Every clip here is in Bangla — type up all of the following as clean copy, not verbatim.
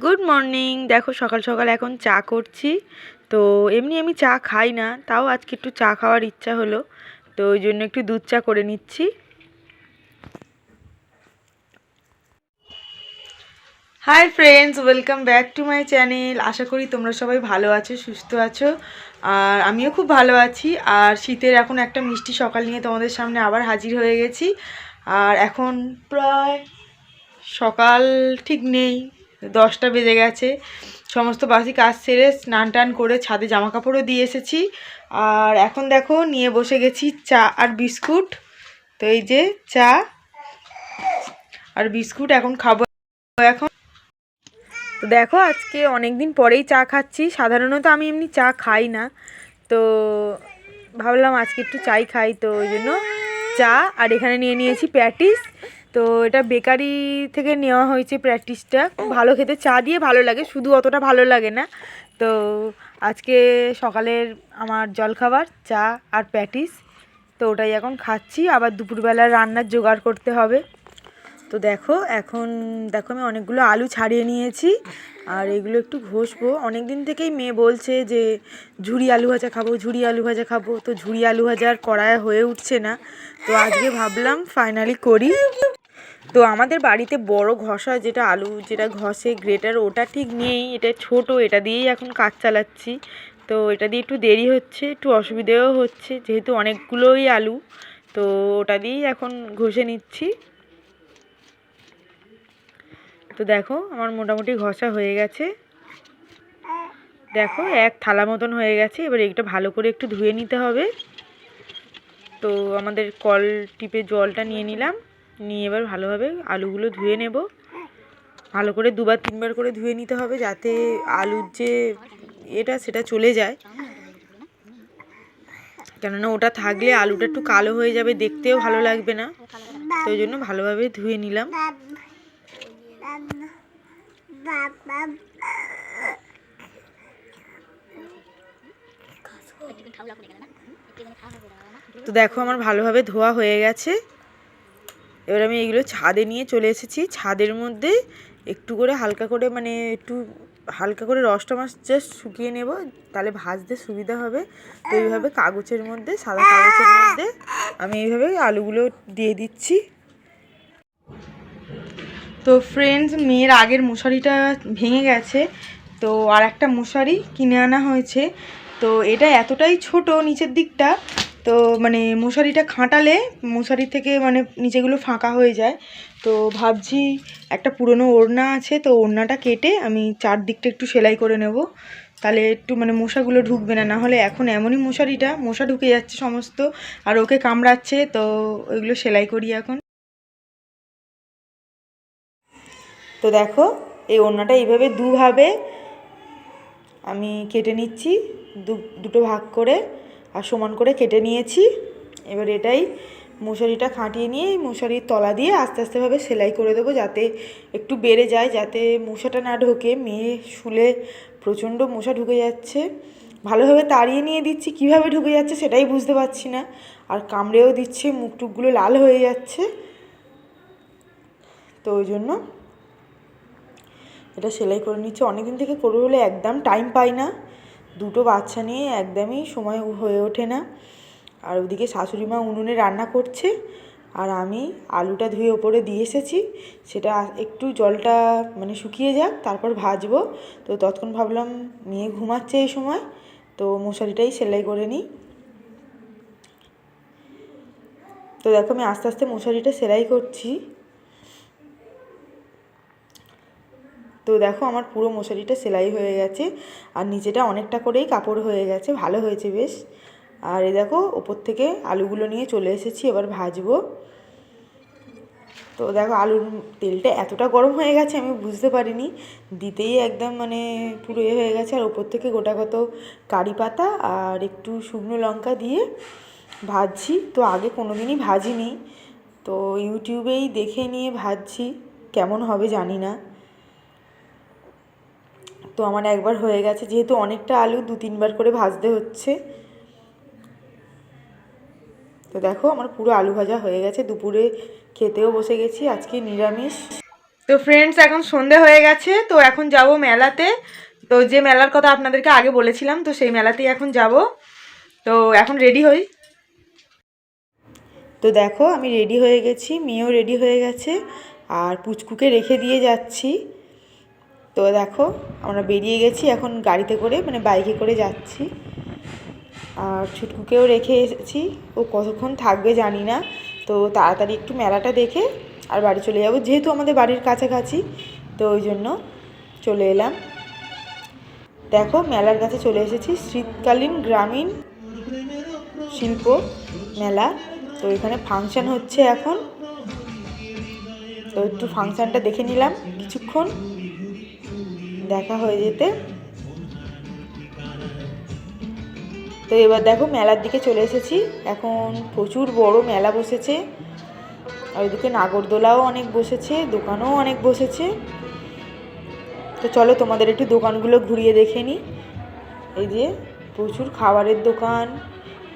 Good morning. দেখো সকাল সকাল এখন চা করছি। তো এমনি আমি চা খাই না, তাও আজকে একটু চা খাওয়ার ইচ্ছা হলো, তো ওই জন্য একটু দুধ চা করে নিচ্ছি। Hi friends, welcome back to my channel. আশা করি তোমরা সবাই ভালো আছো, সুস্থ আছো, আর আমিও খুব ভালো আছি। আর শীতের এখন একটা মিষ্টি সকাল নিয়ে তোমাদের সামনে আবার হাজির হয়ে গেছি। আর এখন প্রায় সকাল ঠিক নেই, 10টা বেজে গেছে। সমস্ত বাসি কাজ সেরে স্নান টান করে ছাদে জামা কাপড়ও দিয়ে এসেছি। আর এখন দেখো নিয়ে বসে গেছি চা আর বিস্কুট। তো এই যে চা আর বিস্কুট এখন খাবো। এখন তো দেখো আজকে অনেক দিন পরেই চা খাচ্ছি। সাধারণত আমি এমনি চা খাই না, তো ভাবলাম আজকে একটু চাই খাই, তো ওই জন্য চা। আর এখানে নিয়ে নিয়েছি প্যাটিস। তো এটা বেকারি থেকে নেওয়া হয়েছে প্যাটিসটা। খুব ভালো খেতে, চা দিয়ে ভালো লাগে, শুধু অতটা ভালো লাগে না। তো আজকে সকালের আমার জলখাবার চা আর প্যাটিস, তো ওটাই এখন খাচ্ছি। আবার দুপুরবেলার রান্নার জোগাড় করতে হবে। তো দেখো এখন আমি অনেকগুলো আলু ছাড়িয়ে নিয়েছি, আর এগুলো একটু ঘষবো। অনেক দিন থেকেই মেয়ে বলছে যে ঝুরি আলু ভাজা খাবো, ঝুরি আলু ভাজা খাবো, তো ঝুরি আলু ভাজার করায় হয়ে উঠছে না। তো আজকে ভাবলাম ফাইনালি করি। তো আমাদের বাড়িতে বড় ঘষা যেটা আলু যেটা ঘষে গ্রেটার, ওটা ঠিক নেই, এটা ছোট, এটা দিয়েই এখন কাজ চালাচ্ছি। তো এটা দিয়ে একটু দেরি হচ্ছে, একটু অসুবিধেও হচ্ছে, যেহেতু অনেকগুলোই আলু। তো ওটা দিয়েই এখন ঘষে নিচ্ছি। তো দেখো আমার মোটামুটি ঘষা হয়ে গেছে। দেখো এক থালা মতন হয়ে গেছে। এবার এটা ভালো করে একটু ধুয়ে নিতে হবে। তো আমাদের কল টিপে জলটা নিয়ে নিলাম, নিয়ে এবার ভালোভাবে আলুগুলো ধুয়ে নেব। ভালো করে দুবার তিনবার করে ধুয়ে নিতে হবে, যাতে আলুর যে এটা সেটা চলে যায়। কেননা ওটা থাকলে আলুটা একটু কালো হয়ে যাবে, দেখতেও ভালো লাগবে না। তো ওই জন্য ভালোভাবে ধুয়ে নিলাম। তো দেখো আমার ভালোভাবে ধোয়া হয়ে গেছে। এবার আমি এইগুলো ছাদে নিয়ে চলে এসেছি। ছাদের মধ্যে একটু করে হালকা করে, মানে একটু হালকা করে রসটা মাছ জাস্ট শুকিয়ে নেব, তাহলে ভাজতে সুবিধা হবে। তো এইভাবে কাগজের মধ্যে, সাদা কাগজের মধ্যে আমি এইভাবে আলুগুলো দিয়ে দিচ্ছি। তো ফ্রেন্ডস, মেয়ের আগের মশারিটা ভেঙে গেছে, তো আর একটা মশারি কিনে আনা হয়েছে। তো এটা এতটাই ছোট নিচের দিকটা, তো মানে মশারিটা খাটালে মশারি থেকে মানে নিচেগুলো ফাঁকা হয়ে যায়। তো ভাবছি একটা পুরনো ওড়না আছে, তো ওড়নাটা কেটে আমি চারদিকটা একটু সেলাই করে নেব, তাহলে একটু মানে মশাগুলো ঢুকবে না। নাহলে এখন এমনই মশারিটা, মশা ঢুকে যাচ্ছে সমস্ত, আর ওকে কামড়াচ্ছে। তো ওইগুলো সেলাই করি এখন। তো দেখো এই ওড়নাটা এইভাবে দুভাবে আমি কেটে নিচ্ছি, দুটো ভাগ করে, আর সমান করে কেটে নিয়েছি। এবার এটাই মশারিটা খাটিয়ে নিয়ে মশারির তলা দিয়ে আস্তে আস্তেভাবে সেলাই করে দেবো, যাতে একটু বেড়ে যায়, যাতে মশাটা না ঢোকে। মেয়ে শুলে প্রচণ্ড মশা ঢুকে যাচ্ছে, ভালোভাবে তাড়িয়ে নিয়ে দিচ্ছি, কিভাবে ঢুকে যাচ্ছে সেটাই বুঝতে পারছি না। আর কামড়েও দিচ্ছে, মুখ টুকগুলো লাল হয়ে যাচ্ছে। তো ওই জন্য এটা সেলাই করে নিচ্ছে। অনেকদিন থেকে করবো বলে একদম টাইম পাই না, দুটো বাচ্চা নিয়ে একদমই সময় হয়ে ওঠে না। আর ওদিকে শাশুড়ি মা উনুনে রান্না করছে, আর আমি আলুটা ধুয়ে ওপরে দিয়ে এসেছি। সেটা একটু জলটা মানে শুকিয়ে যাক, তারপর ভাজবো। তো ততক্ষণ ভাবলাম মেয়ে ঘুমাচ্ছে এই সময়, তো মশারিটাই সেলাই করে নিই। তো দেখো আমি আস্তে আস্তে মশারিটা সেলাই করছি। তো দেখো আমার পুরো মশারিটা সেলাই হয়ে গেছে, আর নিচেটা অনেকটা করেই কাপড় হয়ে গেছে, ভালো হয়েছে বেশ। আর এই দেখো ওপর থেকে আলুগুলো নিয়ে চলে এসেছি, এবার ভাজবো। তো দেখো আলুর তেলটা এতটা গরম হয়ে গেছে আমি বুঝতে পারিনি, দিতেই একদম মানে পুরো হয়ে গেছে। আর ওপর থেকে গোটা কত কারি পাতা আর একটু শুকনো লঙ্কা দিয়ে ভাজছি। তো আগে কোনো দিনই ভাজিনি, তো ইউটিউবেই দেখে নিয়ে ভাজছি, কেমন হবে জানি না। তো আমার একবার হয়ে গেছে, যেহেতু অনেকটা আলু 2-3বার করে ভাজতে হচ্ছে। তো দেখো আমার পুরো আলু ভাজা হয়ে গেছে, দুপুরে খেতেও বসে গেছি, আজকে নিরামিষ। তো ফ্রেন্ডস এখন সন্ধে হয়ে গেছে, তো এখন যাব মেলাতে। তো যে মেলার কথা আপনাদেরকে আগে বলেছিলাম, তো সেই মেলাতেই এখন যাব। তো এখন রেডি হই। তো দেখো আমি রেডি হয়ে গেছি, মেয়েও রেডি হয়ে গেছে, আর পুচকুকে রেখে দিয়ে যাচ্ছি। তো দেখো আমরা বেরিয়ে গেছি এখন গাড়িতে করে, মানে বাইকে করে যাচ্ছি। আর ছুটকুকেও রেখে এসেছি, ও কতক্ষণ থাকবে জানি না। তো তাড়াতাড়ি একটু মেলাটা দেখে আর বাড়ি চলে যাব, যেহেতু আমাদের বাড়ির কাছাকাছি, তো ওই জন্য চলে এলাম। দেখো মেলার কাছে চলে এসেছি, শীতকালীন গ্রামীণ শিল্প মেলা। তো এখানে ফাংশান হচ্ছে এখন, তো একটু ফাংশানটা দেখে নিলাম কিছুক্ষণ, দেখা হয়ে যেতে। তো এবার দেখো মেলার দিকে চলে এসেছি, এখন প্রচুর বড় মেলা বসেছে, আর ওইদিকে নাগরদোলাও অনেক বসেছে, দোকানও অনেক বসেছে। তো চলো তোমাদের একটু দোকানগুলো ঘুরিয়ে দেখে নিই। এই যে প্রচুর খাবারের দোকান,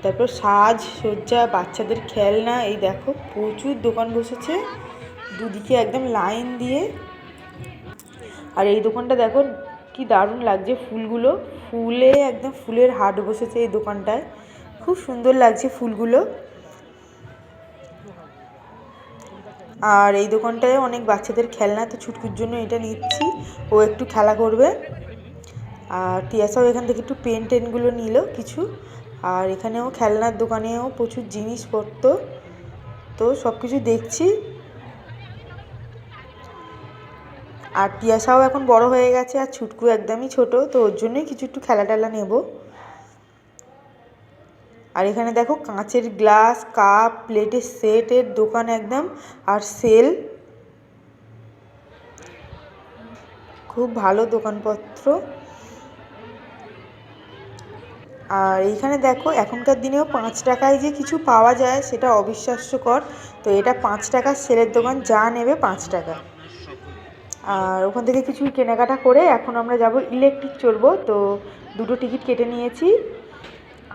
তারপর সাজসজ্জা, বাচ্চাদের খেলনা, এই দেখো প্রচুর দোকান বসেছে দুদিকে একদম লাইন দিয়ে। আর এই দোকানটা দেখো কি দারুণ লাগছে, ফুলগুলো ফুলে একদম ফুলের হাট বসেছে এই দোকানটায়, খুব সুন্দর লাগছে ফুলগুলো। আর এই দোকানটায় অনেক বাচ্চাদের খেলনা, তো ছুটকুর জন্য এটা নিচ্ছি, ও একটু খেলা করবে। আর তিয়াসাও এখান থেকে একটু পেন টেনগুলো নিল কিছু। আর এখানেও খেলনার দোকানেও প্রচুর জিনিসপত্র, তো সব কিছু দেখছি। আর তিয়াসাও এখন বড় হয়ে গেছে, আর ছুটকু একদমই ছোট, তো ওর জন্যই কিছু একটু খেলা টেলা নেব। আর এখানে দেখো কাঁচের গ্লাস, কাপ, প্লেটের সেটের দোকান একদম, আর সেল, খুব ভালো দোকানপত্র। আর এইখানে দেখো এখনকার দিনেও 5 টাকায় যে কিছু পাওয়া যায় সেটা অবিশ্বাস্যকর। তো এটা 5 টাকার সেলের দোকান, যা নেবে 5 টাকা। আর ওখান থেকে কিছু কেনাকাটা করে এখন আমরা যাব ইলেকট্রিক চড়বো। তো দুটো টিকিট কেটে নিয়েছি,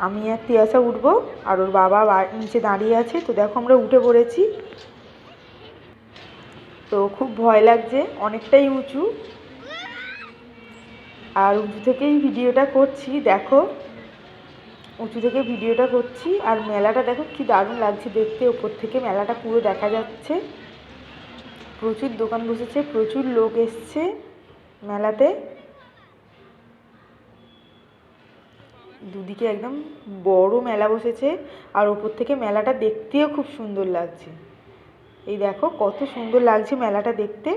আমি আর তিয়াসা উঠবো, আর ওর বাবা নিচে দাঁড়িয়ে আছে। তো দেখো আমরা উঠে পড়েছি। তো খুব ভয় লাগছে, অনেকটাই উঁচু, আর উঁচু থেকেই ভিডিওটা করছি। দেখো উঁচু থেকে ভিডিওটা করছি, আর মেলাটা দেখো কি দারুণ লাগছে দেখতে, ওপর থেকে মেলাটা পুরো দেখা যাচ্ছে। প্রচুর দোকান বসেছে, প্রচুর লোক এসছে মেলাতে, দুদিকে একদম বড় মেলা বসেছে, আর ওপর থেকে মেলাটা দেখতেও খুব সুন্দর লাগছে। এই দেখো কত সুন্দর লাগছে মেলাটা দেখতে।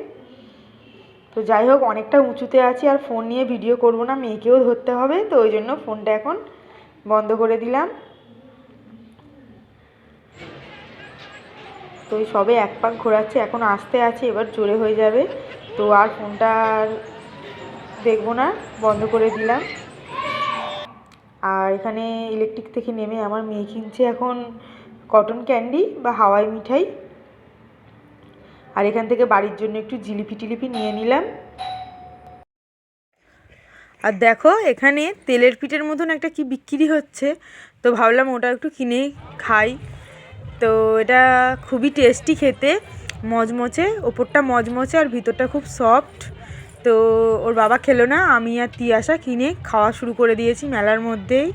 তো যাই হোক অনেকটা উঁচুতে আছি, আর ফোন নিয়ে ভিডিও করব না, মেয়েকেও ধরতে হবে, তো ওই জন্য ফোনটা এখন বন্ধ করে দিলাম। তো এই সবে এক পাক ঘোরাচ্ছে, এখন আসতে আছে, এবার জোরে হয়ে যাবে, তো আর ফোনটা আর দেখবো না, বন্ধ করে দিলাম। আর এখানে ইলেকট্রিক থেকে নেমে আমার মেয়ে কিনছে এখন কটন ক্যান্ডি বা হাওয়াই মিঠাই, আর এখান থেকে বাড়ির জন্য একটু জিলিপি টিলিপি নিয়ে নিলাম। আর দেখো এখানে তেলের পিঠের মতন একটা কি বিক্রি হচ্ছে, তো ভাবলাম ওটা একটু কিনে খাই। তো এটা খুবই টেস্টি খেতে, মচমচে, ওপরটা মচমচে আর ভিতরটা খুব সফট। তো ওর বাবা খেলো না, আমি আর তিয়াসা কিনে খাওয়া শুরু করে দিয়েছি মেলার মধ্যেই।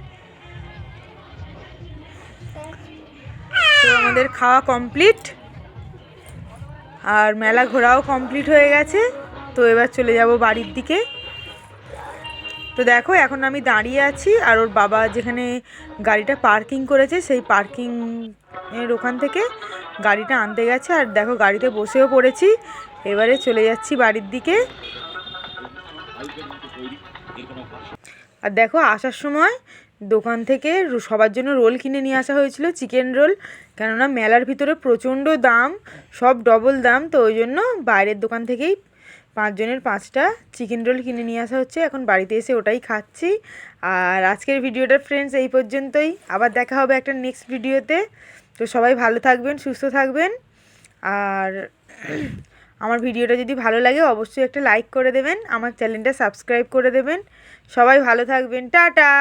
তো আমাদের খাওয়া কমপ্লিট, আর মেলা ঘোরাও কমপ্লিট হয়ে গেছে। তো এবার চলে যাব বাড়ির দিকে। তো দেখো এখন আমি দাঁড়িয়ে আছি, আর ওর বাবা যেখানে গাড়িটা পার্কিং করেছে সেই পার্কিংয়ের ওখান থেকে গাড়িটা আনতে গেছে, আর দেখো গাড়িতে বসেও পড়েছি, এবারে চলে যাচ্ছি বাড়ির দিকে। আর দেখো আসার সময় দোকান থেকে সবার জন্য রোল কিনে নিয়ে আসা হয়েছিল, চিকেন রোল, কেননা মেলার ভিতরে প্রচণ্ড দাম, সব ডবল দাম, তো ওই জন্য বাইরের দোকান থেকেই 5 জনের 5টা চিকেন রোল কিনে নিয়ে আসা হচ্ছে, এখন বাড়িতে এসে ওটাই খাচ্ছি। আর আজকের ভিডিওটা ফ্রেন্ডস এই পর্যন্তই, আবার দেখা হবে একটা নেক্সট ভিডিওতে। তো সবাই ভালো থাকবেন, সুস্থ থাকবেন, আর আমার ভিডিওটা যদি ভালো লাগে অবশ্যই একটা লাইক করে দেবেন, আমার চ্যানেলটা সাবস্ক্রাইব করে দেবেন। সবাই ভালো থাকবেন, টাটা।